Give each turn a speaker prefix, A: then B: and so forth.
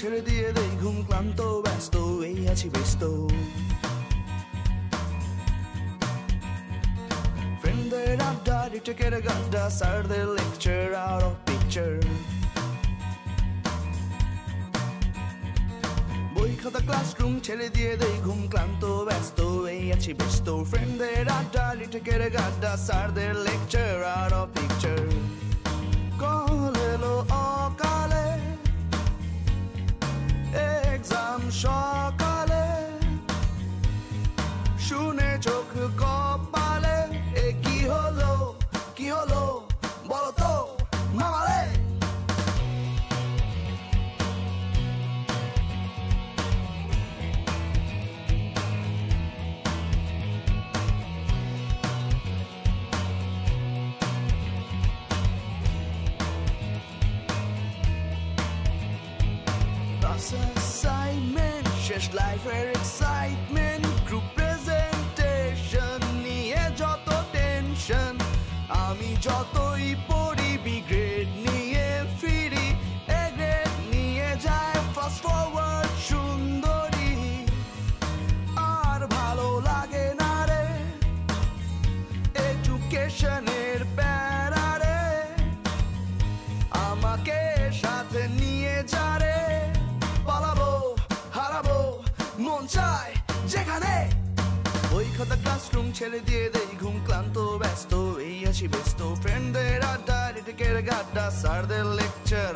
A: ছেড়ে দিয়ে দেই ঘুম ক্লান্ত ব্যস্ত এই আছি ব্যস্ত ফ্রেন্ডদের আড্ডা রিটেকের গাড্ডা স্যারদের লেকচার আউট অফ পিকচার বই খাতা ক্লাসরুম ছেড়ে দিয়ে দেই ঘুম ক্লান্ত ব্যস্ত এই আছি ব্যস্ত ফ্রেন্ডদের আড্ডা রিটেকের গাড্ডা স্যারদের lecture out of picture call এলো অকালে এক্সাম সকালে শুনে চোখ কপালে এ কি হলো বলো তো মামারে assignment শেষ লাইফের এক্সাইটমেন্ট গ্রুপ প্রেজেন্টেশন নিয়ে যত টেনশন আমি যতই পড়ি বি গ্রেড নিয়ে ফিরি এ গ্রেড নিয়ে যায় ফাস্ট ফরওয়ার্ড সুন্দরী আর ভালো লাগে না রে এডুকেশনের প্যারা রে আমাকে সাথে নিয়ে যা রে মন চায় যেখানে বই খাতা ক্লাসরুম ছেড়ে দিয়ে দেই ঘুম ক্লান্ত ব্যস্ত এই আছি ব্যস্ত ফ্রেন্ডদের আড্ডা রিটেকের গাড্ডা স্যারদের লেকচার